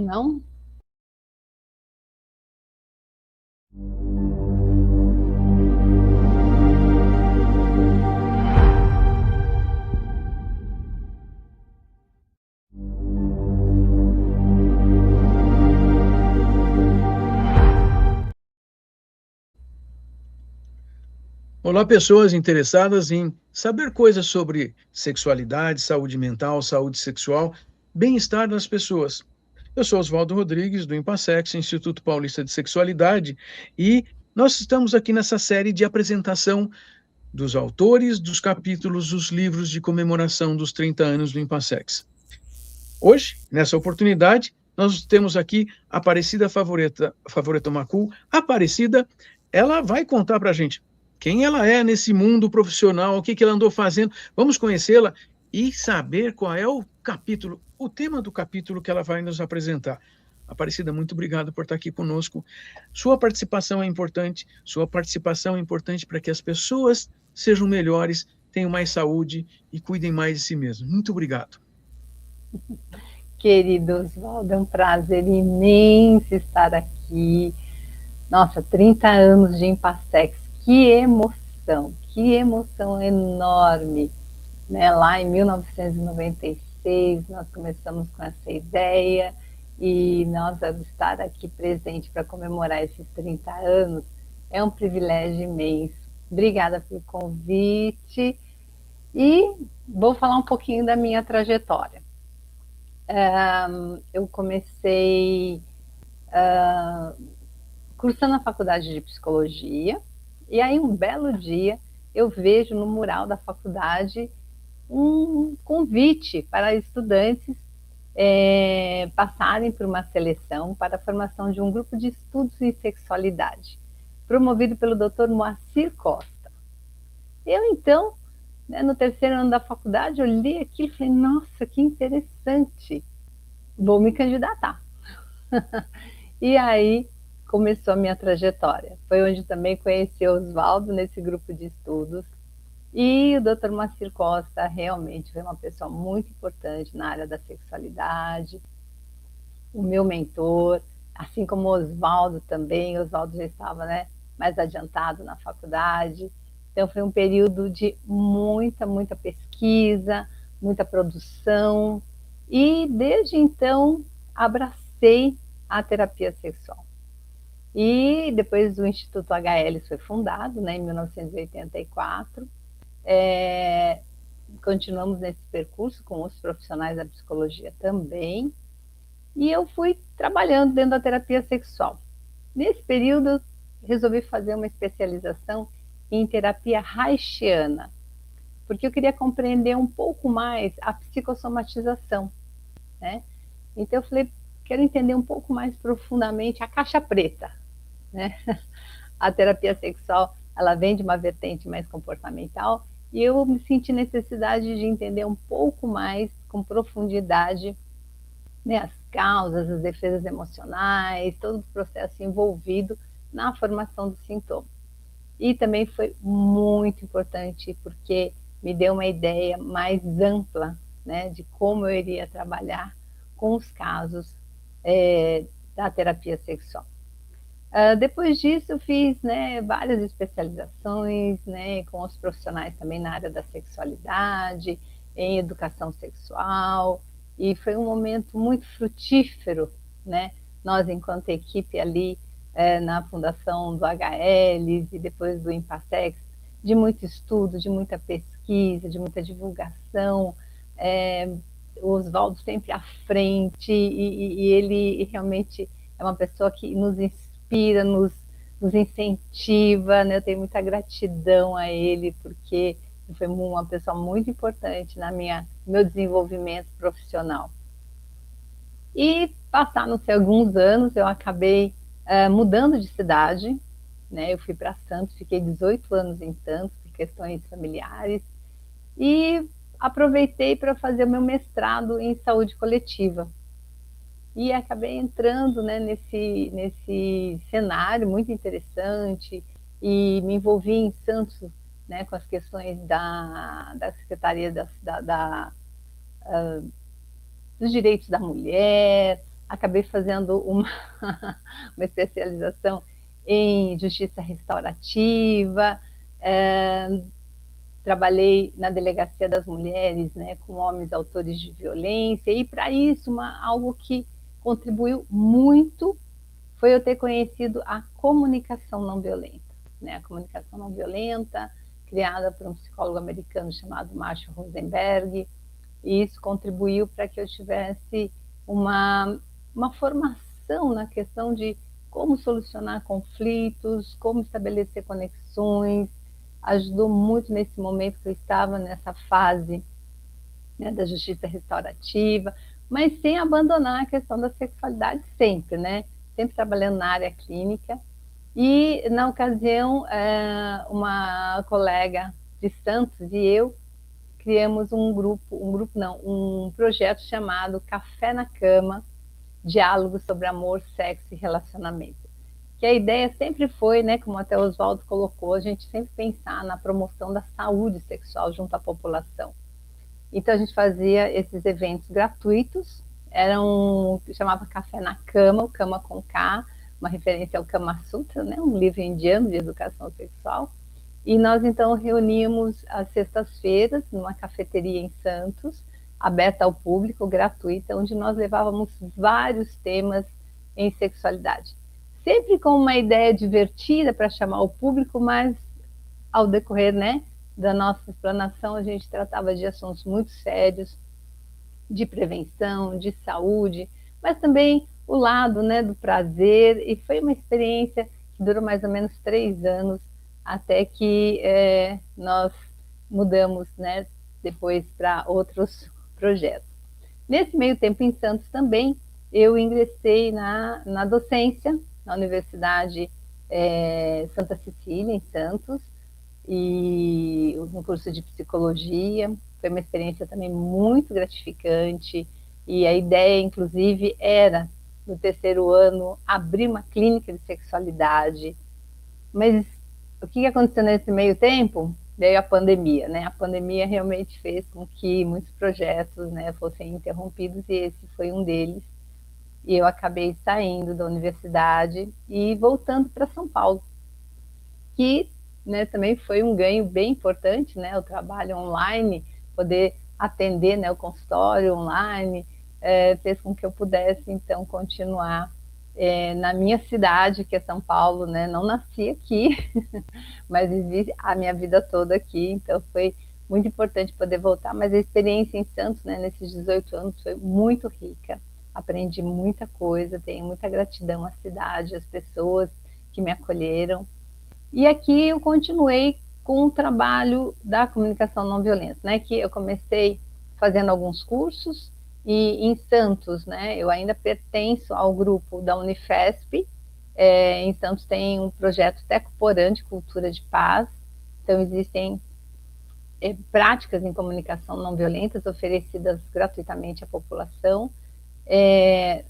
Não? Olá, pessoas interessadas em saber coisas sobre sexualidade, saúde mental, saúde sexual, bem-estar das pessoas. Eu sou Oswaldo Rodrigues, do Impassex, Instituto Paulista de Sexualidade, e nós estamos aqui nessa série de apresentação dos autores, dos capítulos, dos livros de comemoração dos 30 anos do Impassex. Hoje, nessa oportunidade, nós temos aqui a Aparecida Favoreto Macul. Aparecida, ela vai contar para a gente quem ela é nesse mundo profissional, o que ela andou fazendo. Vamos conhecê-la e saber qual é o capítulo, o tema do capítulo que ela vai nos apresentar. Aparecida, muito obrigado por estar aqui conosco. Sua participação é importante para que as pessoas sejam melhores, tenham mais saúde e cuidem mais de si mesmos. Muito obrigado. Querido Oswaldo, é um prazer imenso estar aqui. Nossa, 30 anos de Impassex, que emoção enorme. Né? Lá em 1996, nós começamos com essa ideia e nós vamos estar aqui presente para comemorar esses 30 anos. É um privilégio imenso. Obrigada pelo convite e vou falar um pouquinho da minha trajetória. Eu comecei cursando a faculdade de psicologia e aí um belo dia eu vejo no mural da faculdade um convite para estudantes passarem por uma seleção para a formação de um grupo de estudos em sexualidade, promovido pelo Dr. Moacir Costa. Eu, então, no terceiro ano da faculdade, eu li aquilo e falei, nossa, que interessante, vou me candidatar. E aí começou a minha trajetória. Foi onde também conheci o Oswaldo nesse grupo de estudos. E o Dr. Moacir Costa realmente foi uma pessoa muito importante na área da sexualidade, o meu mentor, assim como o Oswaldo também. O Oswaldo já estava, né, mais adiantado na faculdade. Então foi um período de muita pesquisa, muita produção. E desde então abracei a terapia sexual. E depois o Instituto HL foi fundado, né, em 1984. Continuamos nesse percurso com os profissionais da psicologia também. E eu fui trabalhando dentro da terapia sexual. Nesse período, eu resolvi fazer uma especialização em terapia haitiana, porque eu queria compreender um pouco mais a psicossomatização, né? Então eu falei, quero entender um pouco mais profundamente a caixa preta, né? A terapia sexual, ela vem de uma vertente mais comportamental e eu me senti necessidade de entender um pouco mais, com profundidade, né, as causas, as defesas emocionais, todo o processo envolvido na formação do sintoma. E também foi muito importante porque me deu uma ideia mais ampla, né, de como eu iria trabalhar com os casos da terapia sexual. Depois disso, eu fiz, né, várias especializações, né, com os profissionais também na área da sexualidade, em educação sexual, e foi um momento muito frutífero, né? Nós, enquanto equipe ali na fundação do HL e depois do Impassex, de muito estudo, de muita pesquisa, de muita divulgação, o Oswaldo sempre à frente, e ele realmente é uma pessoa que nos inspira, nos incentiva, né? Eu tenho muita gratidão a ele, porque foi uma pessoa muito importante no meu desenvolvimento profissional. E passaram-se alguns anos, eu acabei mudando de cidade, né? Eu fui para Santos, fiquei 18 anos em Santos, por questões familiares, e aproveitei para fazer o meu mestrado em saúde coletiva. E acabei entrando, né, nesse cenário muito interessante e me envolvi em Santos, né, com as questões da Secretaria dos Direitos da Mulher, acabei fazendo uma especialização em justiça restaurativa, trabalhei na delegacia das mulheres, né, com homens autores de violência, e para isso algo que contribuiu muito foi eu ter conhecido a comunicação não violenta, né, a comunicação não violenta, criada por um psicólogo americano chamado Marshall Rosenberg, e isso contribuiu para que eu tivesse uma formação na questão de como solucionar conflitos, como estabelecer conexões, ajudou muito nesse momento que eu estava nessa fase, né, da justiça restaurativa, mas sem abandonar a questão da sexualidade sempre, né? Sempre trabalhando na área clínica. E, na ocasião, uma colega de Santos e eu criamos um projeto chamado Café na Cama, Diálogo sobre Amor, Sexo e Relacionamento. Que a ideia sempre foi, né, como até o Oswaldo colocou, a gente sempre pensar na promoção da saúde sexual junto à população. Então a gente fazia esses eventos gratuitos, chamava Café na Cama, o Cama com K, uma referência ao Kama Sutra, né, um livro indiano de educação sexual. E nós então reuníamos às sextas-feiras numa cafeteria em Santos, aberta ao público, gratuita, onde nós levávamos vários temas em sexualidade. Sempre com uma ideia divertida para chamar o público, mas ao decorrer, né, da nossa explanação, a gente tratava de assuntos muito sérios, de prevenção, de saúde, mas também o lado, né, do prazer, e foi uma experiência que durou mais ou menos 3 anos, até que nós mudamos, né, depois para outros projetos. Nesse meio tempo em Santos também, eu ingressei na docência, na Universidade Santa Cecília, em Santos, e no curso de psicologia. Foi uma experiência também muito gratificante, e a ideia, inclusive, era, no terceiro ano, abrir uma clínica de sexualidade. Mas o que aconteceu nesse meio tempo? Veio a pandemia, né? A pandemia realmente fez com que muitos projetos, né, fossem interrompidos, e esse foi um deles. E eu acabei saindo da universidade e voltando para São Paulo, que, né, também foi um ganho bem importante, né, o trabalho online, poder atender, né, o consultório online, fez com que eu pudesse, então, continuar na minha cidade, que é São Paulo, né, não nasci aqui, mas vivi a minha vida toda aqui, então foi muito importante poder voltar, mas a experiência em Santos, né, nesses 18 anos, foi muito rica, aprendi muita coisa, tenho muita gratidão à cidade, às pessoas que me acolheram. E aqui eu continuei com o trabalho da comunicação não violenta, né? Que eu comecei fazendo alguns cursos, e em Santos, né? Eu ainda pertenço ao grupo da Unifesp. Em Santos tem um projeto Tecoporã de Cultura de Paz. Então existem práticas em comunicação não violentas oferecidas gratuitamente à população.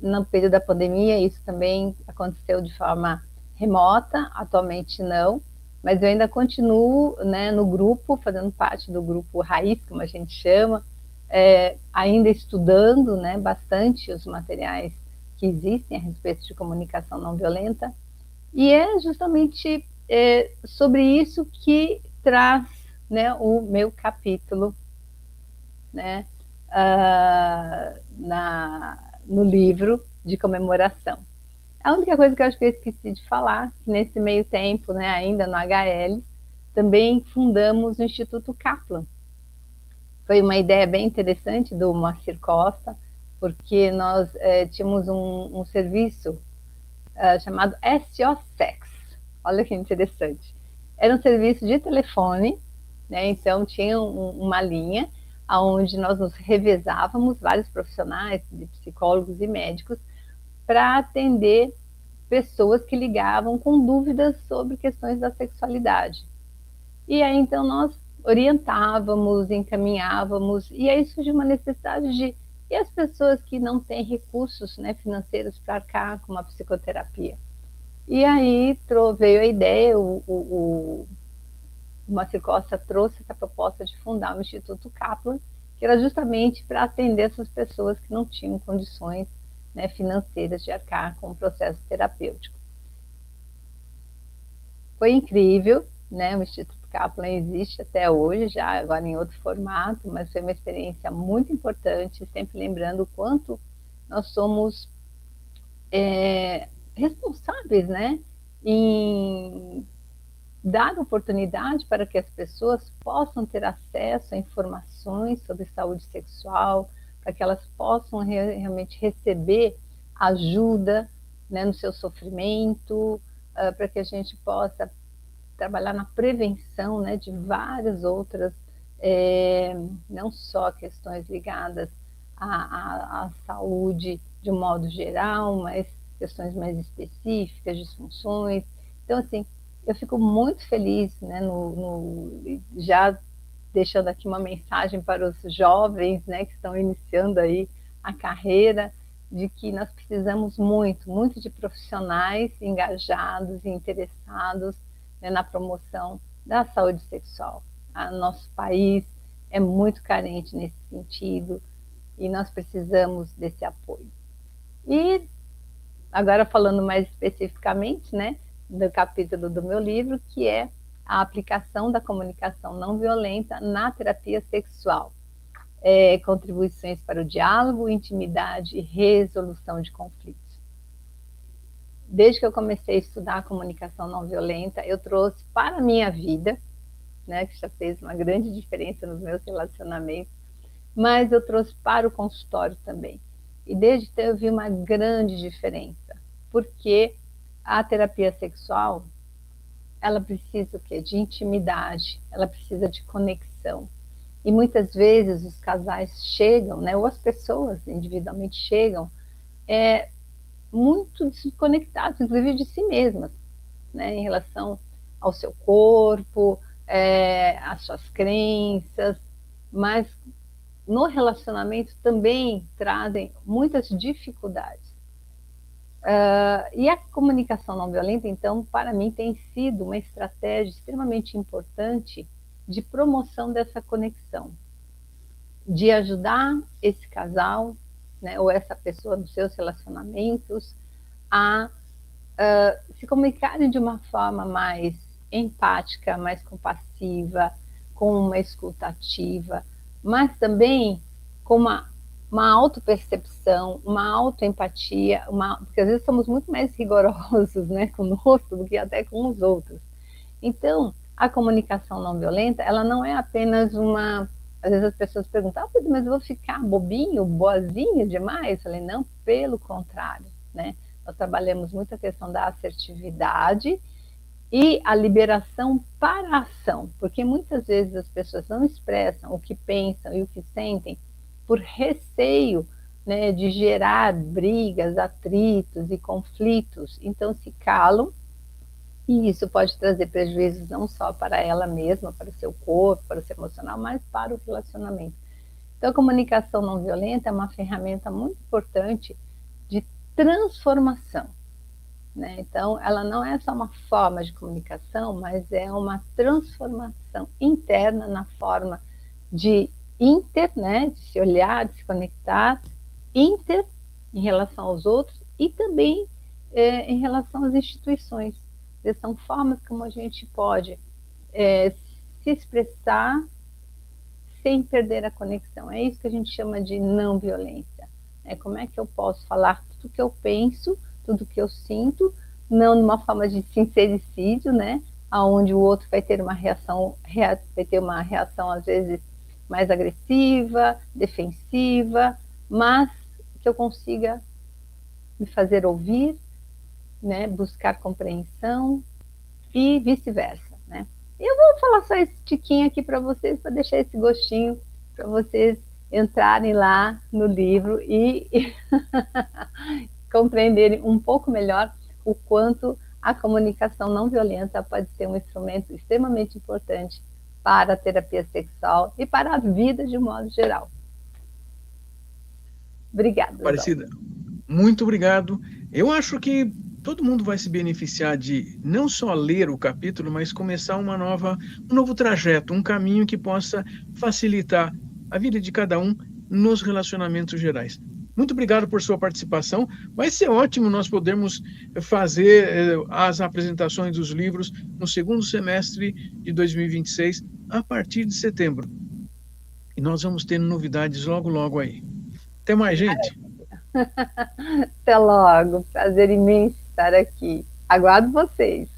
No período da pandemia, isso também aconteceu de forma remota, atualmente não, mas eu ainda continuo, né, no grupo, fazendo parte do grupo Raiz, como a gente chama, ainda estudando, né, bastante os materiais que existem a respeito de comunicação não violenta, e é justamente sobre isso que traz, né, o meu capítulo, né, no livro de comemoração. A única coisa que eu acho que eu esqueci de falar, que nesse meio tempo, né, ainda no HL, também fundamos o Instituto Kaplan. Foi uma ideia bem interessante do Moacir Costa, porque nós tínhamos um serviço chamado SO Sex. Olha que interessante. Era um serviço de telefone, né, então tinha uma linha onde nós nos revezávamos, vários profissionais, de psicólogos e médicos, para atender pessoas que ligavam com dúvidas sobre questões da sexualidade. E aí, então, nós orientávamos, encaminhávamos, e aí surgiu uma necessidade de... E as pessoas que não têm recursos, né, financeiros para arcar com uma psicoterapia? E aí veio a ideia, o Moacir Costa trouxe essa proposta de fundar o Instituto Kaplan, que era justamente para atender essas pessoas que não tinham condições, né, financeiras de arcar com o processo terapêutico. Foi incrível, né? O Instituto Kaplan existe até hoje, já agora em outro formato, mas foi uma experiência muito importante, sempre lembrando o quanto nós somos responsáveis, né, em dar oportunidade para que as pessoas possam ter acesso a informações sobre saúde sexual, para que elas possam realmente receber ajuda, né, no seu sofrimento, para que a gente possa trabalhar na prevenção, né, de várias outras, não só questões ligadas à saúde de um modo geral, mas questões mais específicas, disfunções. Então, assim, eu fico muito feliz, né, já deixando aqui uma mensagem para os jovens, né, que estão iniciando aí a carreira, de que nós precisamos muito, muito de profissionais engajados e interessados, né, na promoção da saúde sexual. Nosso país é muito carente nesse sentido e nós precisamos desse apoio. E agora falando mais especificamente, né, do capítulo do meu livro, que é a aplicação da comunicação não violenta na terapia sexual. Contribuições para o diálogo, intimidade e resolução de conflitos. Desde que eu comecei a estudar a comunicação não violenta, eu trouxe para a minha vida, né, que já fez uma grande diferença nos meus relacionamentos, mas eu trouxe para o consultório também. E desde então eu vi uma grande diferença, porque a terapia sexual, ela precisa o quê? De intimidade, ela precisa de conexão. E muitas vezes os casais chegam, né, ou as pessoas individualmente chegam, muito desconectados, inclusive de si mesmas, né, em relação ao seu corpo, às suas crenças, mas no relacionamento também trazem muitas dificuldades. E a comunicação não violenta, então, para mim, tem sido uma estratégia extremamente importante de promoção dessa conexão, de ajudar esse casal, né, ou essa pessoa nos seus relacionamentos a se comunicarem de uma forma mais empática, mais compassiva, com uma escuta ativa, mas também com uma autopercepção, uma autoempatia, porque às vezes somos muito mais rigorosos, né, conosco do que até com os outros. Então, a comunicação não violenta, ela não é apenas uma... Às vezes as pessoas perguntam, mas eu vou ficar bobinho, boazinho demais? Eu falei, não, pelo contrário, né? Nós trabalhamos muito a questão da assertividade e a liberação para a ação, porque muitas vezes as pessoas não expressam o que pensam e o que sentem por receio, né, de gerar brigas, atritos e conflitos, então se calam, e isso pode trazer prejuízos não só para ela mesma, para o seu corpo, para o seu emocional, mas para o relacionamento. Então a comunicação não violenta é uma ferramenta muito importante de transformação, né? Então ela não é só uma forma de comunicação, mas é uma transformação interna na forma de né, de se olhar, de se conectar, em relação aos outros e também em relação às instituições. São formas como a gente pode se expressar sem perder a conexão. É isso que a gente chama de não violência. Como é que eu posso falar tudo que eu penso, tudo que eu sinto, não numa forma de sincericídio, né, onde o outro vai ter uma reação às vezes mais agressiva, defensiva, mas que eu consiga me fazer ouvir, né, buscar compreensão e vice-versa, né? Eu vou falar só esse tiquinho aqui para vocês, para deixar esse gostinho para vocês entrarem lá no livro e compreenderem um pouco melhor o quanto a comunicação não violenta pode ser um instrumento extremamente importante para a terapia sexual e para a vida de um modo geral. Obrigada. Aparecida, muito obrigado. Eu acho que todo mundo vai se beneficiar de não só ler o capítulo, mas começar um novo trajeto, um caminho que possa facilitar a vida de cada um nos relacionamentos gerais. Muito obrigado por sua participação. Vai ser ótimo nós podermos fazer as apresentações dos livros no segundo semestre de 2026, a partir de setembro. E nós vamos ter novidades logo, logo aí. Até mais, gente. Até logo. Prazer imenso estar aqui. Aguardo vocês.